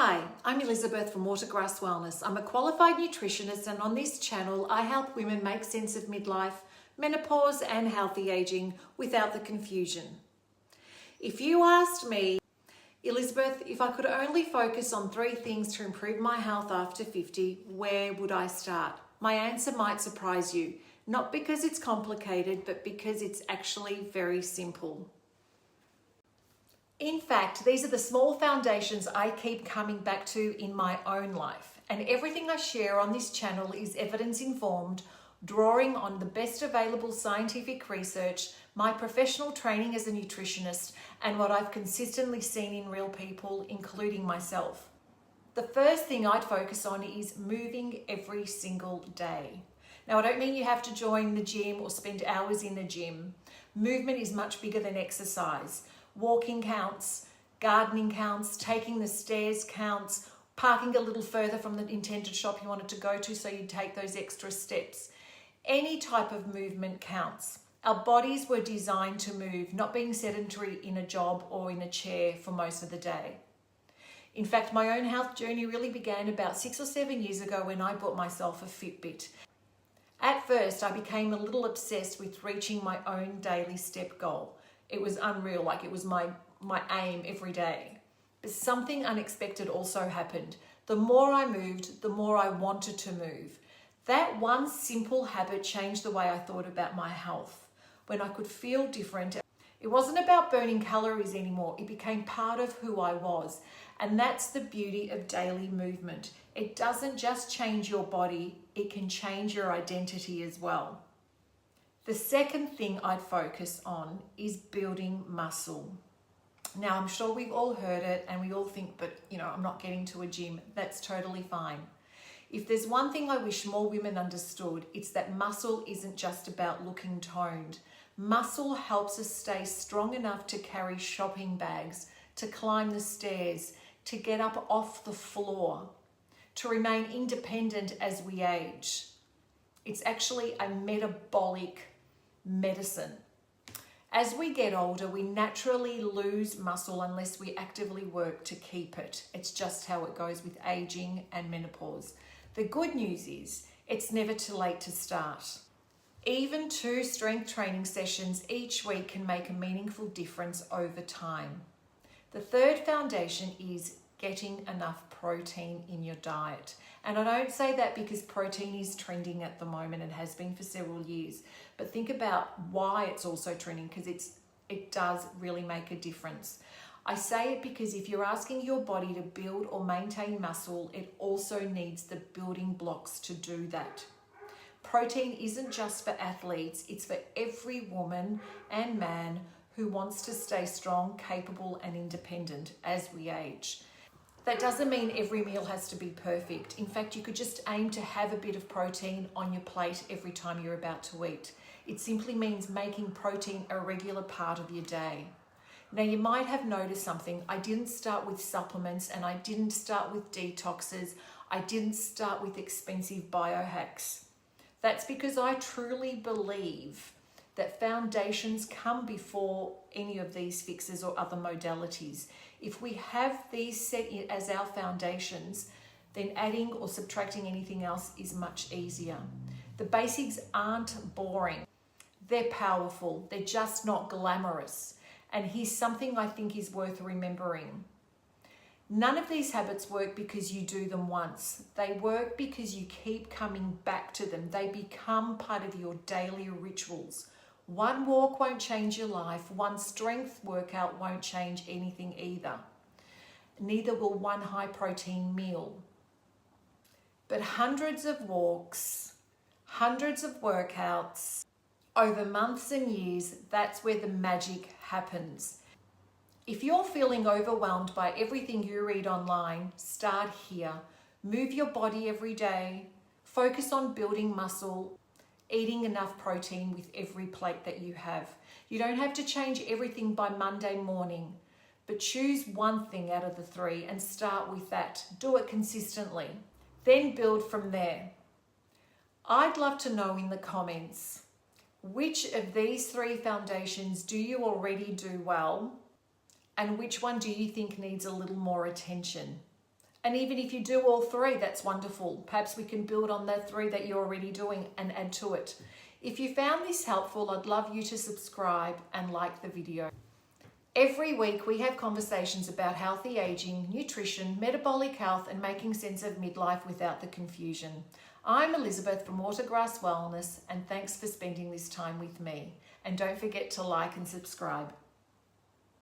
Hi, I'm Elizabeth from Watergrass Wellness. I'm a qualified nutritionist, and on this channel I help women make sense of midlife, menopause and healthy aging without the confusion. If you asked me, Elizabeth, if I could only focus on 3 things to improve my health after 50, where would I start? My answer might surprise you, not because it's complicated, but because it's actually very simple. In fact, these are the small foundations I keep coming back to in my own life, and everything I share on this channel is evidence-informed, drawing on the best available scientific research, my professional training as a nutritionist, and what I've consistently seen in real people, including myself. The first thing I'd focus on is moving every single day. Now, I don't mean you have to join the gym or spend hours in the gym. Movement is much bigger than exercise. Walking counts, gardening counts, taking the stairs counts, parking a little further from the intended shop you wanted to go to so you take those extra steps. Any type of movement counts. Our bodies were designed to move, not being sedentary in a job or in a chair for most of the day. In fact, my own health journey really began about 6 or 7 years ago when I bought myself a Fitbit. At first, I became a little obsessed with reaching my own daily step goal. It was unreal, like it was my aim every day. But something unexpected also happened. The more I moved, the more I wanted to move. That one simple habit changed the way I thought about my health. When I could feel different, it wasn't about burning calories anymore. It became part of who I was. And that's the beauty of daily movement. It doesn't just change your body, it can change your identity as well. The second thing I'd focus on is building muscle. Now, I'm sure we've all heard it and we all think, but I'm not getting to a gym. That's totally fine. If there's one thing I wish more women understood, it's that muscle isn't just about looking toned. Muscle helps us stay strong enough to carry shopping bags, to climb the stairs, to get up off the floor, to remain independent as we age. It's actually a metabolic medicine. As we get older, we naturally lose muscle unless we actively work to keep it. It's just how it goes with aging and menopause. The good news is it's never too late to start. Even 2 strength training sessions each week can make a meaningful difference over time. The third foundation is getting enough protein in your diet. And I don't say that because protein is trending at the moment and has been for several years, but think about why it's also trending, because it does really make a difference. I say it because if you're asking your body to build or maintain muscle, it also needs the building blocks to do that. Protein isn't just for athletes, it's for every woman and man who wants to stay strong, capable and independent as we age. That doesn't mean every meal has to be perfect. In fact, you could just aim to have a bit of protein on your plate every time you're about to eat. It simply means making protein a regular part of your day. Now, you might have noticed something. I didn't start with supplements and I didn't start with detoxes. I didn't start with expensive biohacks. That's because I truly believe that foundations come before any of these fixes or other modalities. If we have these set as our foundations, then adding or subtracting anything else is much easier. The basics aren't boring. They're powerful. They're just not glamorous. And here's something I think is worth remembering. None of these habits work because you do them once. They work because you keep coming back to them. They become part of your daily rituals. One walk won't change your life. One strength workout won't change anything either. Neither will one high protein meal. But hundreds of walks, hundreds of workouts, over months and years, that's where the magic happens. If you're feeling overwhelmed by everything you read online, start here. Move your body every day. Focus on building muscle, eating enough protein with every plate that you have. You don't have to change everything by Monday morning, but choose one thing out of the 3 and start with that. Do it consistently. Then build from there. I'd love to know in the comments, which of these 3 foundations do you already do well? And which one do you think needs a little more attention? And even if you do all three, that's wonderful. Perhaps we can build on the three that you're already doing and add to it. If you found this helpful, I'd love you to subscribe and like the video. Every week we have conversations about healthy aging, nutrition, metabolic health, and making sense of midlife without the confusion. I'm Elizabeth from Watergrass Wellness, and thanks for spending this time with me. And don't forget to like and subscribe.